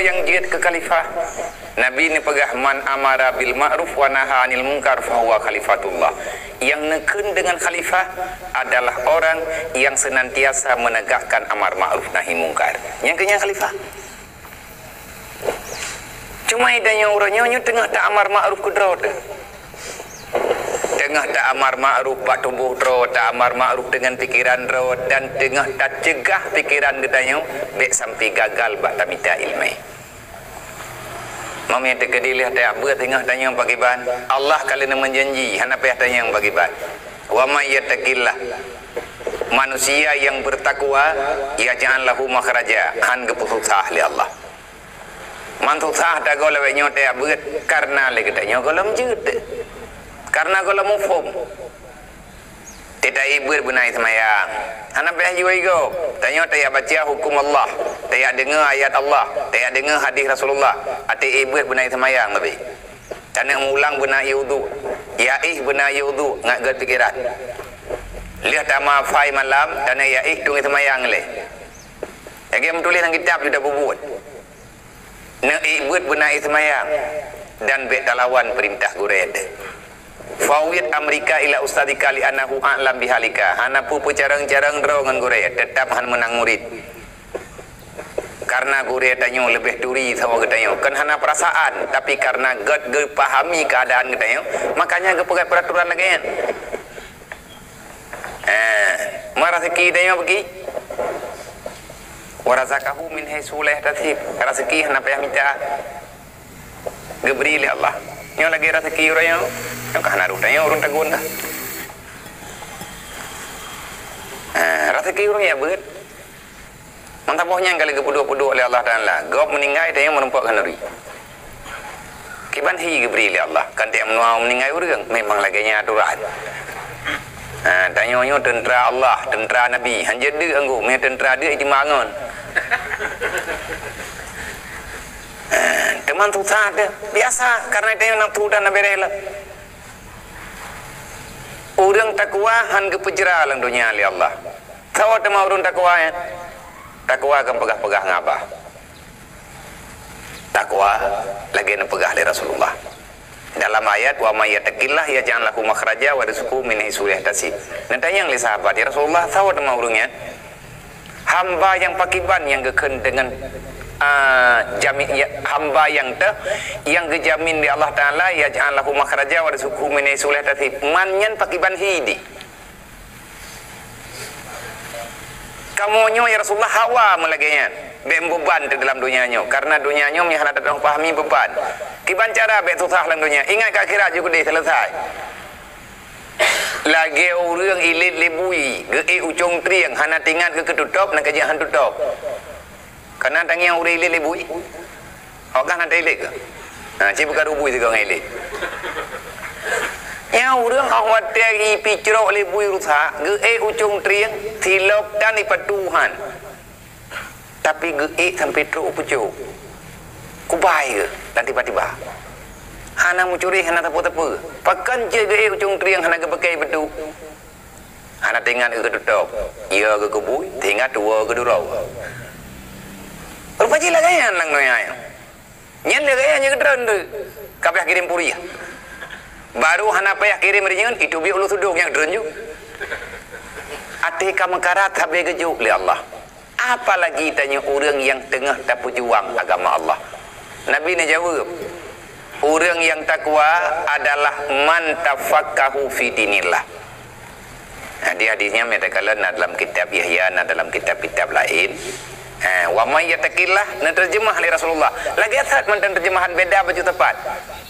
yang jihad ke khalifah. Nabi ni pegah man amara bil ma'ruf wa naha 'anil munkar fa huwa khalifatullah. Yang neken dengan khalifah adalah orang yang senantiasa menegakkan amar ma'ruf nahi munkar. Yang kenyang khalifah. Cuma idanya orangnya tengah tak amar ma'ruf kudro tu. Tengah tak amar ma'ruf pak tubuh ro, tak amar ma'ruf dengan pikiran ro, dan tengah tak cegah pikiran gedanya baik sampai gagal bak tamita ilmai. Mami terkedi lihat tak apa tengah tanya bagi ban. Allah kalau nak menjanji, hana payah tanya yang bagi ban. Wa may yattaqillah. Manusia yang bertakwa, yaj'al lahu makhraja, han keputusah li Allah. Mantusah tak gol lewenyo tak apa karena le katanya golam jut. Karena golam mufhum. Tidak ibu benai semayang. Anak payah juga ego. Tanya tak baca hukum Allah, tak dengar ayat Allah, tak dengar hadis Rasulullah. Ati ibu benai semayang lebih. Tanah mulang benai wudu. Yaih benai wudu ngak gat pikiran. Lihat ama fai malam tanah yaih tung semayang le. Lagi menulis dalam kitab sudah bubuat. Na ibu benai semayang dan bet lawan perintah gured. Fawid Amerika ila ustadika li anahu a'lam bihalika. Hana pu carang-carang dro ngan gure tetap han menang murid. Karena gure tanyo lebih duri sama getanyo. Kan hana perasaan, tapi karena ge pahami keadaan getanyo, makanya ge pegat peraturan lagi kan. Rezeki tanyo pergi. Wa razaqahu min haitsu la yahtasib. Rezeki hana payah minta. Ge beri oleh Allah. Nyo lagi rezeki urang yang kahana rutanya urang tagun dah. Rezeki urang ya beut. Mantapohnya kali kepudu-pudu oleh Allah Taala. Gop meninggal tanya menumpak kanari. Kiban hi gebri oleh Allah. Kan dia menua meninggal urang memang laginya aturan. Tanya tentera Allah, tentera Nabi. Hanya dia anggu, me tentera dia di mangon. Teman tu ada biasa karena dia nak tu dan berela. Orang takwa han kepejera lang dunia li Allah. Tahu tema orang takwa ya? Takwa akan pegah-pegah ngabah. Takwa lagi nak pegah li Rasulullah. Dalam ayat wa may yattaqillah yaj'al lahu makhraja wa rizquhu min haitsu la yahtasib. Nanti yang li sahabat ya Rasulullah tahu tema orangnya. Hamba yang pakiban yang geken dengan jamin ya, hamba yang gejamin di Allah Taala yaj'al lahu makhraja wa rizquhu min haitsu la yahtasib. Manyan pakiban hidi. Kamonyo ya Rasulullah hawa melaginya beban di dalam dunianya karena dunianya mi hana datang pahami beban. Kiban cara be susah dalam dunia. Ingat ke akhirat juga dah selesai. Lagi orang ilit lebui ge ucung triang hana tinggal ke ketutup nak kerja han tutup. Karena tangi yang uri ilit lebui. Okah nak ilit ke? Cik bukan rubui juga ngai ilit. Yang orang awak teri picrok lebui rusak ge ucung triang silop dan ipatuhan. Tapi ge sampai teruk pucuk. Kubai ke dan tiba-tiba. Hana mencuri hana tepu-tepu. Pakan je ge ucung triang hana ge pakai betu. Hana tinggal ke ketutup. Ya ke kubui, tinggal dua ke durau. Rupanya lah kan lang noya. Nyen le gaya nya kedron tu. Kapeh kirim puri. Baru hana payah kirim ringan itu bi ulu tudung yang dron ju. Ate ka makarat habe gejuk li Allah. Apalagi tanya orang yang tengah tak berjuang agama Allah. Nabi ni jawab, orang yang takwa adalah man tafaqahu fi dinillah. Di hadisnya metakalan dalam kitab Yahya, dalam kitab-kitab lain. Wa may yattaqillah na terjemah oleh Rasulullah. Lagi asat mantan terjemahan beda baju tepat.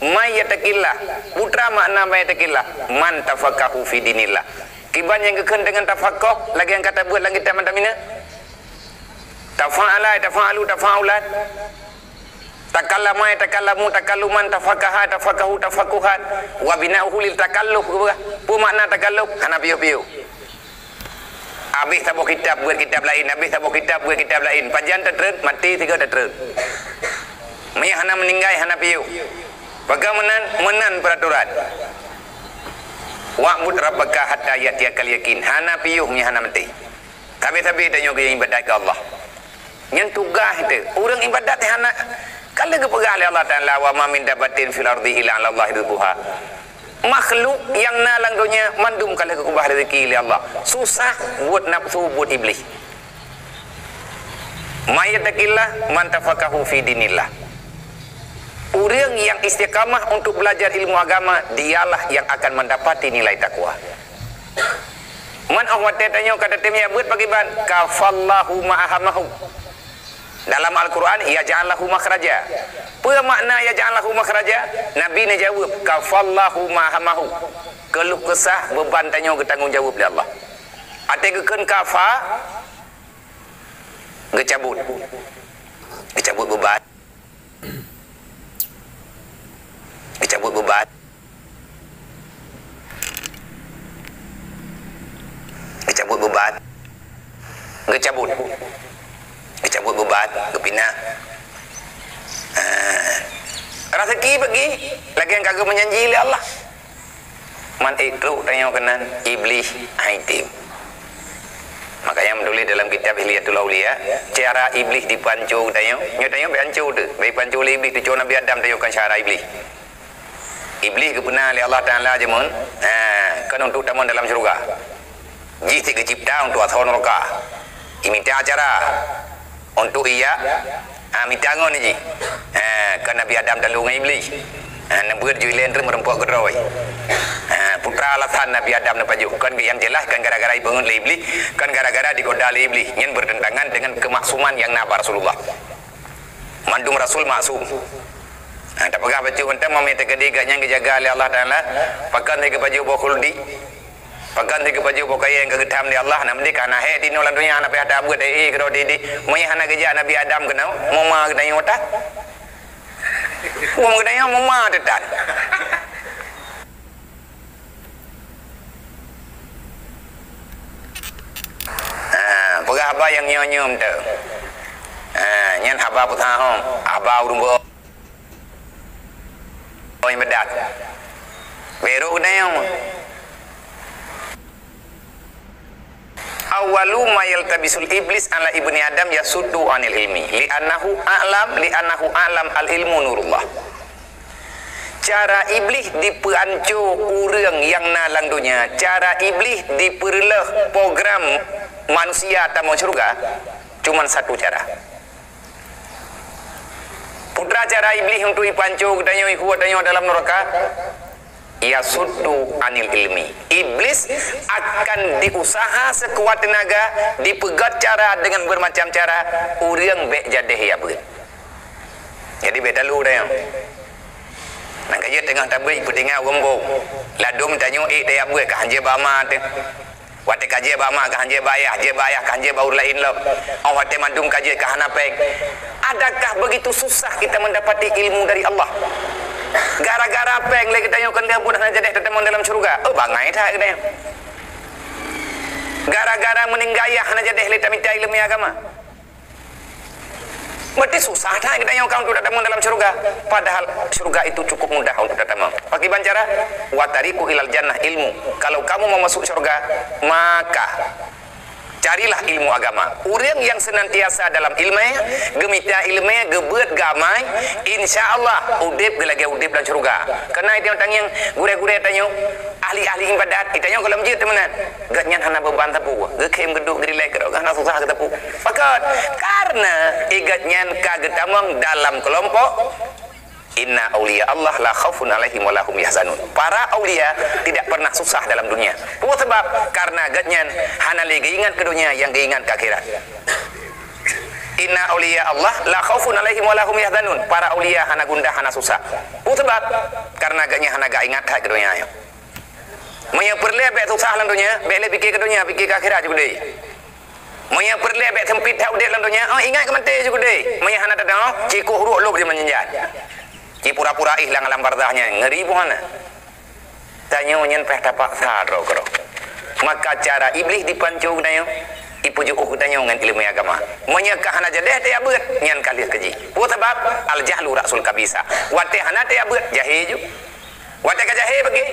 May yattaqillah putra makna may yattaqillah man tafaqahu fi dinillah. Kiban yang keken dengan tafaqquh lagi yang kata buat langit taman tamina. Tafa'ala tafa'alu tafa'ulat. Takallama takallamu takalluman tafaqaha tafaqahu tafaquhat wa bina'uhu lil takalluf. Pu makna takalluf hana piu-piu. Habis tak buat kitab buat kitab lain, habis tak buat kitab buat kitab lain. Panjang terteret mati tiga terteret. Mai hana meninggal hana piu. Bagaimana menan peraturan? Wa'bud rabbaka hatta yatiyakal yakin. Hana piu mi hana mati. Tapi tanya ke ibadat ke Allah. Yang tugas itu orang ibadat hana kalau kepegah oleh Allah Taala wa ma min dabatin fil ardi illa 'ala Allah rizquha. Makhluk yang nalang dunia mandum kalau kekubah rezeki oleh Allah. Susah buat nafsu buat iblis. Mayatakillah man tafaqahu fi dinillah. Orang yang istiqamah untuk belajar ilmu agama, dialah yang akan mendapati nilai takwa. Man ahwate tanyo kata temnya buat bagi ban kafallahu ma'ahamahu. Dalam Al-Quran, ya ja'allahu makhraja. Apa makna ya ja'allahu makhraja? Nabi ni jawab, kafallahu ma'ahamahu. Keluh kesah beban tanyo ke tanggungjawab oleh Allah. Ate keun kafa gecabut. Gecabut beban. Gecabut beban. Gecabut beban. Gecabut. Gecabut beban, gepina. Rezeki bagi lagi yang kagak menjanji oleh Allah. Man iklu tanya kenan iblis aitim. Makanya menulis dalam kitab Hilyatul Auliya, cara iblis dipancu tanya, tanya pancu tu, baik pancu oleh iblis tu Nabi Adam tanya kan cara iblis. Iblis kepena oleh Allah Taala jemun, kan untuk tamu dalam syurga. Jika dicipta untuk asal neraka. Iminta acara untuk ia minta ngon ni kan Nabi Adam dan lunga iblis nabuat juilen tu merempok geroi putra alasan Nabi Adam na paju kan yang jelas kan gara-gara bangun le iblis kan gara-gara digoda le iblis nyen bertentangan dengan kemaksuman yang nabar Rasulullah mandum Rasul maksum tak pegah baju entah mau minta kediga yang dijaga oleh Allah Taala pakan ke baju bokhuldi pakan ke baju bokaya yang kegetam di Allah namdi kana he di nolan dunia anak Adam ke dai ke di mai hana geja Nabi Adam ke nau mama ke dai otak wong ke dai mama tetan pegah apa yang nyonyom tu nyen haba putahong haba urumbo oi medat beru ke dai awalu ma yaltabisul iblis ala ibni adam yasuddu anil ilmi li'annahu a'lam al ilmu nurullah. Cara iblis diperancu urang yang nalang dunia, cara iblis diperleh program manusia tamu syurga cuma satu cara. Putra cara iblis untuk dipancu katanya iku katanya dalam neraka yasuddu anil ilmi. Iblis akan diusaha sekuat tenaga, dipegat cara dengan bermacam cara urang bek jadeh ya beut. Jadi beta lu dah yang nak kerja tengah tabrik petinggal gombong ladum tanyo dia beut ka hanje bama tu wate kaje bama ka hanje bayah ka hanje baur lain lo awate mandum kaje ka hanapeng. Adakah begitu susah kita mendapati ilmu dari Allah? Gara-gara peng lagi tanya kan dia budak najadeh tetemu dalam syurga. Oh bangai tak dia. Gara-gara meninggalnya najadeh lita minta ilmu agama. Berarti susah tak kita tanya kau untuk tetemu dalam syurga. Padahal syurga itu cukup mudah untuk tetemu. Pakai bancara watariku ilal jannah ilmu. Kalau kamu mau masuk syurga, maka carilah ilmu agama. Orang yang senantiasa dalam ilmu, gemita ilmu, gebeut gamai, insyaallah udip gelage udip dalam syurga. Karena itu yang gure-gure tanya ahli-ahli ibadat, ditanya kalau masjid temenan, gatnyan hana beban tapu, gekem geduk gerilek kerok hana susah tapu. Fakat karena igatnyan kagetamang dalam kelompok inna auliya Allah la khaufun alaihim wa lahum yahzanun. Para aulia tidak pernah susah dalam dunia. Apa sebab? Karena gatnyan hana lagi ingat ke dunia yang ingat ke akhirat. Inna auliya Allah la khaufun alaihim wa lahum yahzanun. Para aulia hana gundah hana susah. Apa sebab? Karena gatnya hana ga ingat ke dunia. Maya perle be susah dalam dunia, be le fikir ke dunia, fikir ke akhirat juga deh. Maya perle be sempit hak dalam dunia, oh ingat ke mati juga deh. Maya hana tadang, ciku huruk log dia menjenjat. Ci pura-pura hilang alam bardahnya ngeri buana tanya nyen peh tapak saro kro maka cara iblis dipancu dayo ipuju ku tanya ngan ilmu agama monya kahana jadeh te abeut nyen kali keji bu sebab al jahlu rasul kabisa wate hana te abeut jahil ju wate ka jahil bagi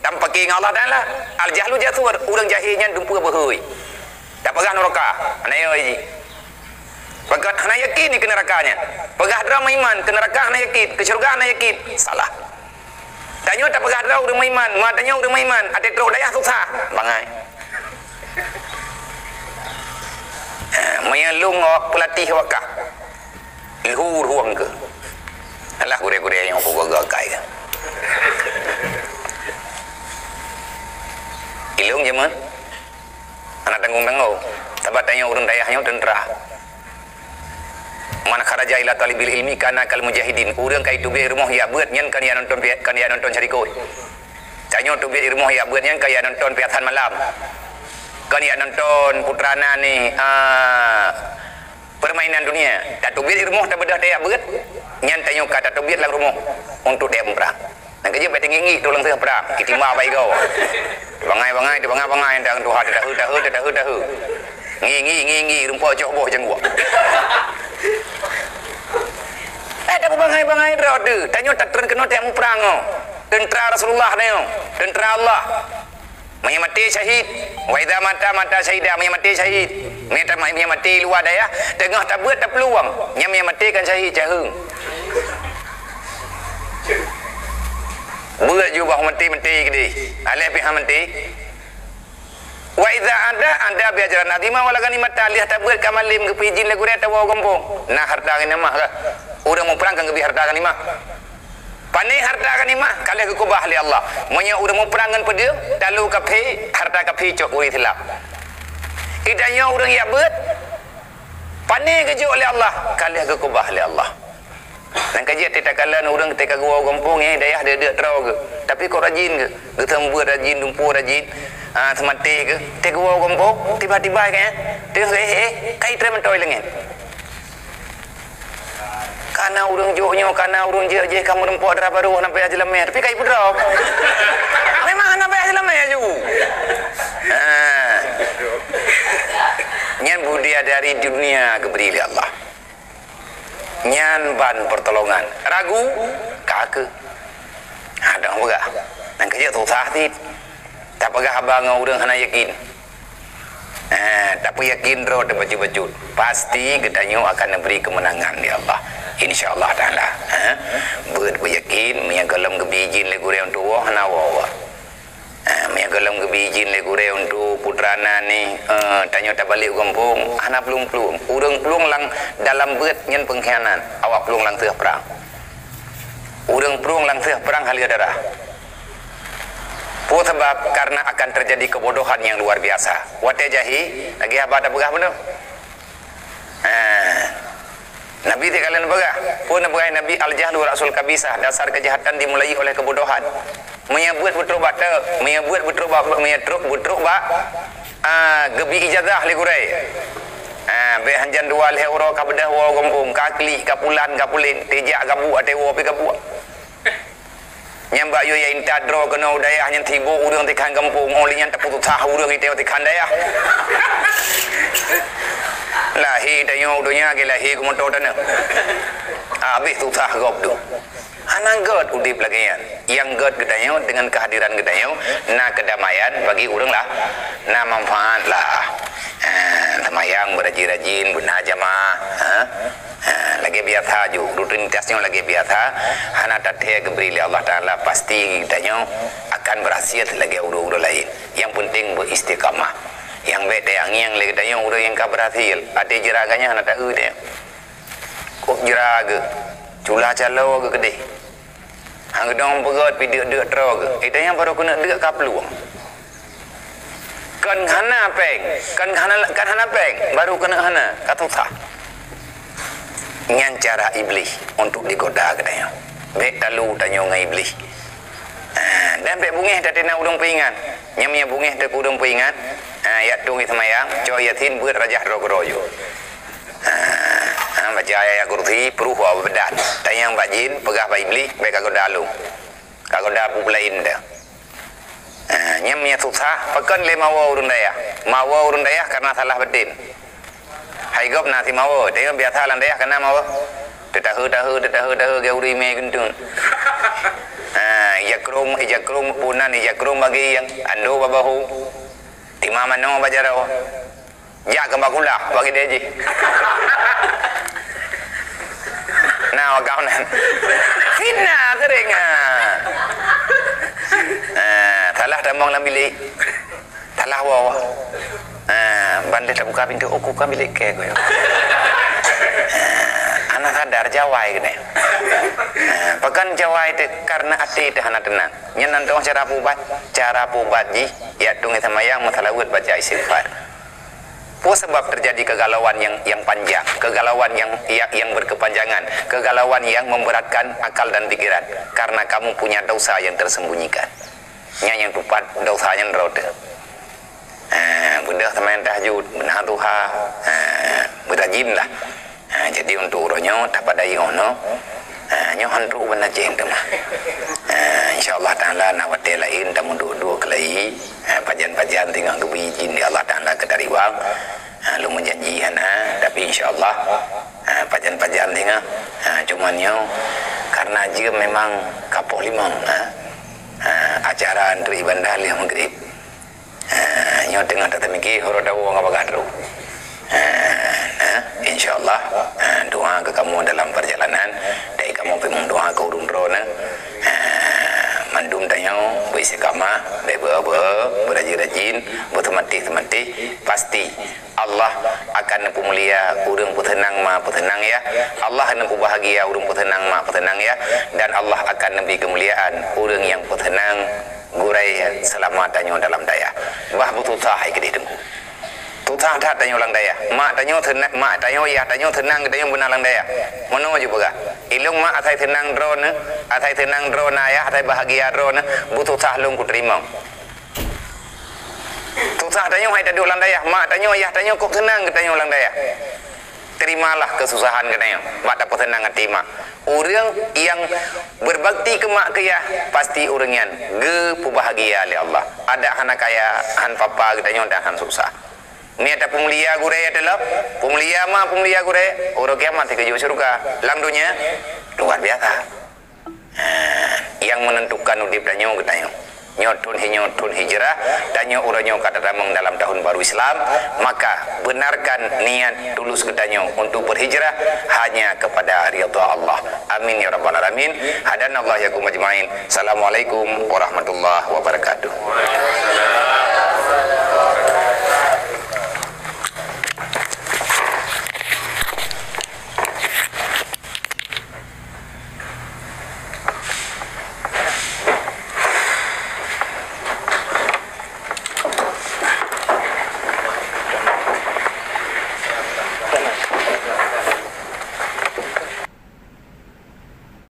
tampaki ngau Allah taala al jahlu jasur urang jahil nyen dumpu beheui tak pegah neraka anayo ji Pakat hana yakin ke nerakanya. Pegah drama iman ke neraka hana yakin, ke syurga hana yakin. Salah. Tanya tak pegah drama urang iman, matanya urang iman, ate teruk dayah susah. Bangai. Mayalung awak pelatih wakah. Ilhur huang ke. Alah gure-gure yang aku gagai ke. Ilung je man. Anak tanggung-tanggung. Tabat tanya urang dayahnya tentera. Man kharaja ila talibil ilmi kana kal mujahidin. Urang kai tu be rumah ya beut nyen kan ya nonton syarikoi. Tanya tu be rumah ya beut nyen kan ya nonton piatan malam. Kan ya nonton putrana ni permainan dunia. Tak tu be rumah tak bedah dia beut. Nyen tanya kata tu be lang rumah untuk dia perang. Nang kerja bae tinggi tolong teu perang. Kitima bae kau. Bangai ndang tu ha dah. Ngi rumpau coboh jengua. Tak bangai rod tu. Tanya tak turun kena tak perang. Tentera Rasulullah ni. Tentera Allah. Mati syahid. Wa idza mata syahida mati syahid. Mati luar daya. Tengah tak buat tak peluang. Nyam mati kan syahid cahung. Buat jubah mati ke di. Alih pihak mati. Wa idza anda biajaran nadima wala ganimah talih tak buat kamalim ke pijin le gure tawa kampung. Nah harta ganimah ka. Urang mau perang kan ke harta ganimah. Pane harta ganimah kalih ke kubah li Allah. Monya urang mau perangan pada dalu kafe harta kafe cok uri hilap. Idanya urang ya beut. Pane ke jo oleh Allah kalih ke kubah li Allah. Nang kaji tak kalan urang ketika gua kampung dayah dia terau ke. Tapi kau rajin ke? Kita buat rajin, dumpu rajin. Semati ke? Tek gua kampung tiba-tiba kan. Dia kai trem toy lengen. Kana urang johnya kana urang je kamu rempok dara baru sampai aja lemah. Tapi kai pudrau. Memang sampai aja lemah ju. Nyan budi dari dunia keberi Allah. Nyan ban pertolongan ragu kake ada enggak nang kerja susah ti tak pegah abang urang hana yakin tapi yakin ro de baju-baju pasti gedanyo akan memberi kemenangan di Allah insyaallah taala beut yakin nya galam gebijin le gure untuk wah hana wa nya galam gebijin le gure untuk putrana ni tanya tak balik kampung hana pelung urang pelung lang dalam beut nyen pengkhianat awak pelung lang teu perang urang pelung lang teu perang halia darah po sebab karena akan terjadi kebodohan yang luar biasa wate jahi lagi apa ada begah benar Nabi ti kalian begah pun begah Nabi al-jahlu rasul kabisah dasar kejahatan dimulai oleh kebodohan menyebut betrobat gebi ijazah li gurai be hanjan dua le euro ka bedah wo kampung kakli kapulan kapulin tejak gabu ate wo pi gabu nyamba yo ya intadro kena dayah nyen tibo urang ti kan kampung oli nyen taputu tah urang ite ti kan dayah lahi dayo dunia ke lahi ku moto dana habis tu tah gop tu Anang God udip lagi yang God gedanya dengan kehadiran gedanya na kedamaian bagi orang lah na manfaat lah semayang berajin-rajin guna jamaah lagi biasa ju rutinitasnya lagi biasa hana tathe geberi Allah Taala pasti gedanya akan berhasil lagi urang-urang lain yang penting beristiqamah yang bete yang lagi gedanya urang yang ka berhasil ada jeraganya hana tahu dia kok jeraga culah calo ke gede hang dong begot pi deuk trog itu yang baru kena deuk ka peluang kan hana peng baru kena hana kata sah nyan cara iblis untuk digoda katanya be talu tanyo ngai iblis dan be bungih tatena udang peingat nyamnya bungih te udang peingat ya tungi semayang coy yatin buat rajah rogroyo baca ayat kursi peruh wa bedat tayang bajin pegah ba iblis baik kagoda lu kagoda pu lain dah nyamnya susah pekan le mawa urun daya karena salah bedin hai gop nasi mawa tayang biasa lan daya karena mawa tetahu ge uri me gendun yakrum punan yakrum bagi yang ando babahu timama no bajarao ya ke bakulah bagi dia je wa kau nan fitnah kering talah damang lam bilik talah wa bandit tak buka pintu aku kan bilik ke ko anak sadar jawai kene pakan jawai itu karena ati itu hana tenang nyenan tu cara pubat ji ya tungi samayang masalawut baca istighfar. Apa sebab terjadi kegalauan yang panjang, kegalauan yang berkepanjangan, kegalauan yang memberatkan akal dan pikiran? Karena kamu punya dosa yang tersembunyikan. Yang tupat dosa yang roda. Benda semain tahajud, benar Tuhan, berajin lah. Jadi untuk uronyo tak pada yono, nyohan ru benar jen tu mah. InsyaAllah Ta'ala nak wadah lain tamu dua kelai pajan-pajan tinggal tu izin di Allah Ta'ala ke dari wang lu menjanji tapi insyaAllah pajan-pajan tinggal cuman nyo karena jika memang kapok limang acara antri ibadah liang maghrib nyo tengah tatamiki horodawu ngabagadru insyaallah doa ke kamu dalam perjalanan dari kamu pemung doa ke urung drone mandum tanya beristikama berajin-rajin bertemati pasti Allah akan nempu mulia urang putenang ma putenang ya Allah nempu bahagia urang putenang ma putenang ya dan Allah akan nembi kemuliaan urang yang putenang gurai selamat tanya dalam daya bah butuh sahai ke didem tutah tak tanya ulang daya mak tanya tenang mak tanya ya tanya tenang tanya benar lang daya mono je boga ilung mak atai tenang drone ya atai bahagia drone butuh tahlung ku terima tutah tanya hai tadi ulang daya mak tanya ya tanya kok tenang tanya ulang daya terimalah kesusahan katanya mak dapat tenang hati mak orang yang berbakti ke mak ke ya pasti orang yang ge bahagia oleh Allah ada anak kaya han papa katanya dan han susah ni ada pemulia gurai adalah pemulia gurai orang kiamat ke surga lang dunia luar biasa yang menentukan udip dan nyo katanya nyotun hijrah dan nyo uranyo kata damang dalam tahun baru Islam maka benarkan niat tulus katanya untuk berhijrah hanya kepada ridha Allah amin ya rabbal alamin hadanallahu yakum ajmain assalamualaikum warahmatullahi wabarakatuh.